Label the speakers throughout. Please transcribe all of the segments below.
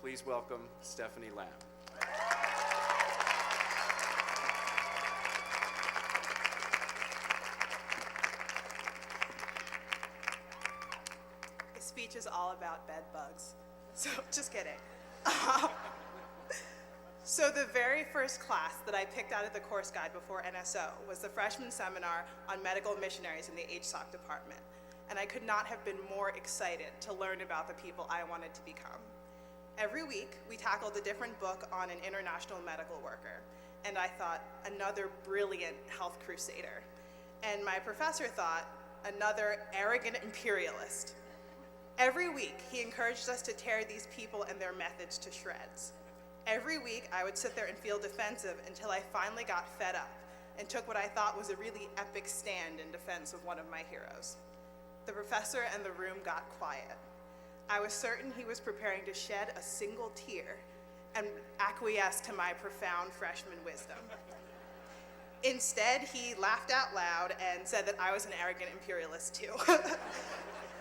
Speaker 1: please welcome Stephanie Lamb.
Speaker 2: The speech is all about bed bugs, so just kidding. So the very first class that I picked out of the course guide before NSO was the freshman seminar on medical missionaries in the HSOC department, and I could not have been more excited to learn about the people I wanted to become. Every week, we tackled a different book on an international medical worker, and I thought, another brilliant health crusader. And my professor thought, another arrogant imperialist. Every week, he encouraged us to tear these people and their methods to shreds. Every week, I would sit there and feel defensive until I finally got fed up and took what I thought was a really epic stand in defense of one of my heroes. The professor and the room got quiet. I was certain he was preparing to shed a single tear and acquiesce to my profound freshman wisdom. Instead, he laughed out loud and said that I was an arrogant imperialist too.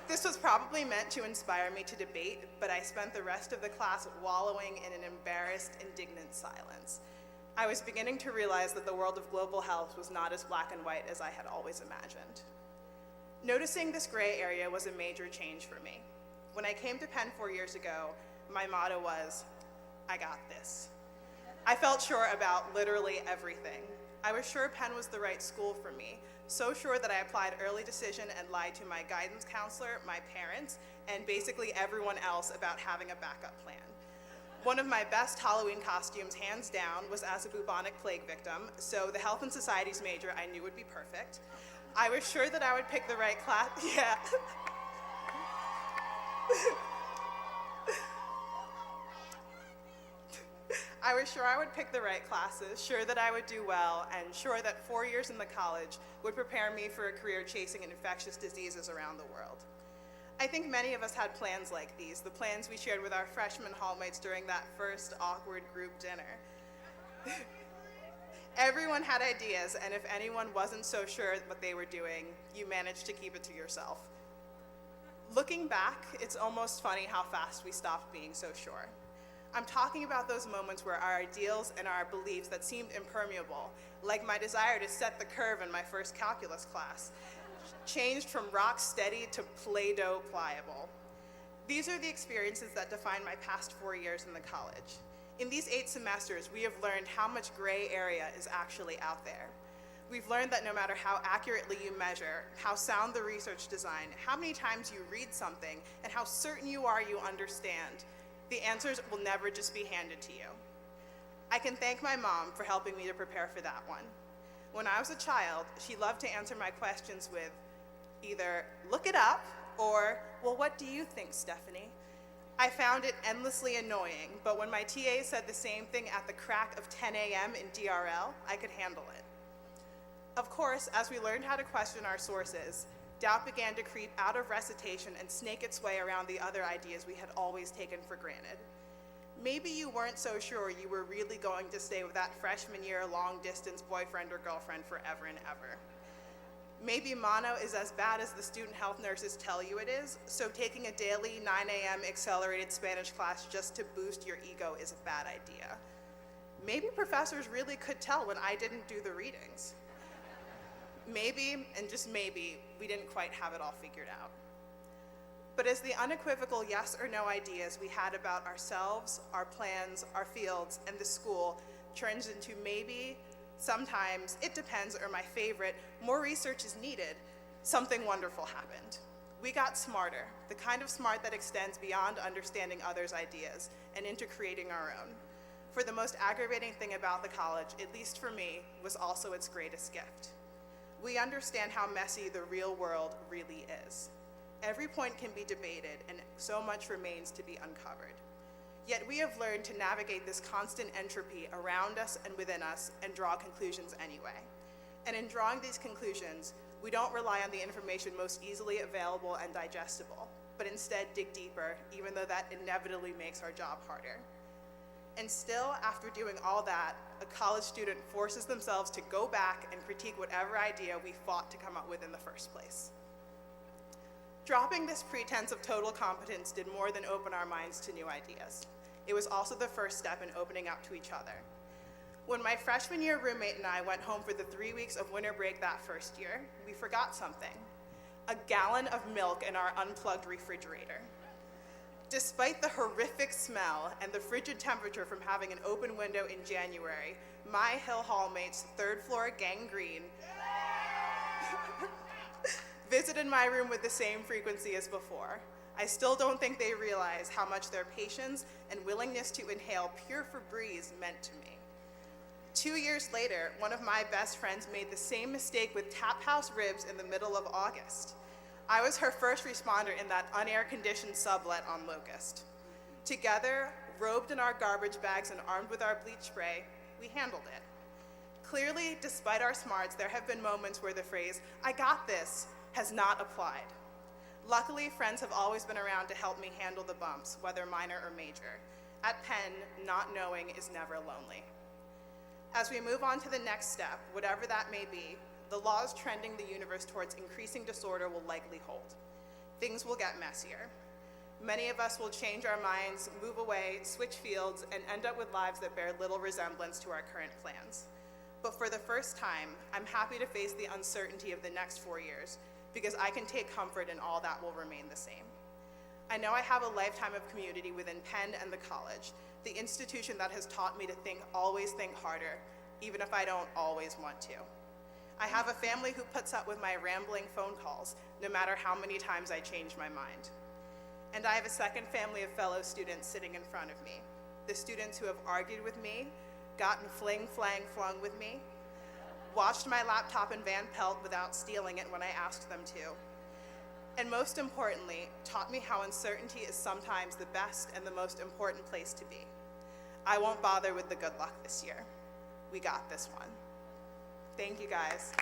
Speaker 2: This was probably meant to inspire me to debate, but I spent the rest of the class wallowing in an embarrassed, indignant silence. I was beginning to realize that the world of global health was not as black and white as I had always imagined. Noticing this gray area was a major change for me. When I came to Penn 4 years ago, my motto was, I got this. I felt sure about literally everything. I was sure Penn was the right school for me, so sure that I applied early decision and lied to my guidance counselor, my parents, and basically everyone else about having a backup plan. One of my best Halloween costumes, hands down, was as a bubonic plague victim, so the health and societies major I knew would be perfect. I was sure that I would pick the right class, yeah. I was sure I would pick the right classes, sure that I would do well, and sure that 4 years in the college would prepare me for a career chasing infectious diseases around the world. I think many of us had plans like these, the plans we shared with our freshman hallmates during that first awkward group dinner. Everyone had ideas, and if anyone wasn't so sure what they were doing, you managed to keep it to yourself. Looking back, it's almost funny how fast we stopped being so sure. I'm talking about those moments where our ideals and our beliefs that seemed impermeable, like my desire to set the curve in my first calculus class, changed from rock steady to Play-Doh pliable. These are the experiences that define my past 4 years in the college. In these 8 semesters, we have learned how much gray area is actually out there. We've learned that no matter how accurately you measure, how sound the research design, how many times you read something, and how certain you are you understand, the answers will never just be handed to you. I can thank my mom for helping me to prepare for that one. When I was a child, she loved to answer my questions with either, look it up, or, well, what do you think, Stephanie? I found it endlessly annoying, but when my TA said the same thing at the crack of 10 a.m. in DRL, I could handle it. Of course, as we learned how to question our sources, doubt began to creep out of recitation and snake its way around the other ideas we had always taken for granted. Maybe you weren't so sure you were really going to stay with that freshman year long-distance boyfriend or girlfriend forever and ever. Maybe mono is as bad as the student health nurses tell you it is, so taking a daily 9 a.m. accelerated Spanish class just to boost your ego is a bad idea. Maybe professors really could tell when I didn't do the readings. Maybe, and just maybe, we didn't quite have it all figured out. But as the unequivocal yes or no ideas we had about ourselves, our plans, our fields, and the school turns into maybe, sometimes, it depends, or my favorite, more research is needed, something wonderful happened. We got smarter, the kind of smart that extends beyond understanding others' ideas and into creating our own. For the most aggravating thing about the college, at least for me, was also its greatest gift. We understand how messy the real world really is. Every point can be debated, and so much remains to be uncovered. Yet we have learned to navigate this constant entropy around us and within us and draw conclusions anyway. And in drawing these conclusions, we don't rely on the information most easily available and digestible, but instead dig deeper, even though that inevitably makes our job harder. And still, after doing all that, a college student forces themselves to go back and critique whatever idea we fought to come up with in the first place. Dropping this pretense of total competence did more than open our minds to new ideas. It was also the first step in opening up to each other. When my freshman year roommate and I went home for the 3 weeks of winter break that first year, we forgot something: a gallon of milk in our unplugged refrigerator. Despite the horrific smell and the frigid temperature from having an open window in January, my Hill Hall mates, third floor gang green, visited my room with the same frequency as before. I still don't think they realize how much their patience and willingness to inhale pure Febreze meant to me. 2 years later, one of my best friends made the same mistake with Tap House ribs in the middle of August. I was her first responder in that unair-conditioned sublet on Locust. Together, robed in our garbage bags and armed with our bleach spray, we handled it. Clearly, despite our smarts, there have been moments where the phrase, "I got this," has not applied. Luckily, friends have always been around to help me handle the bumps, whether minor or major. At Penn, not knowing is never lonely. As we move on to the next step, whatever that may be, the laws trending the universe towards increasing disorder will likely hold. Things will get messier. Many of us will change our minds, move away, switch fields, and end up with lives that bear little resemblance to our current plans. But for the first time, I'm happy to face the uncertainty of the next 4 years, because I can take comfort in all that will remain the same. I know I have a lifetime of community within Penn and the college, the institution that has taught me to always think harder, even if I don't always want to. I have a family who puts up with my rambling phone calls, no matter how many times I change my mind. And I have a second family of fellow students sitting in front of me, the students who have argued with me, gotten fling-flang-flung with me, watched my laptop in Van Pelt without stealing it when I asked them to, and most importantly, taught me how uncertainty is sometimes the best and the most important place to be. I won't bother with the good luck this year. We got this one. Thank you, guys.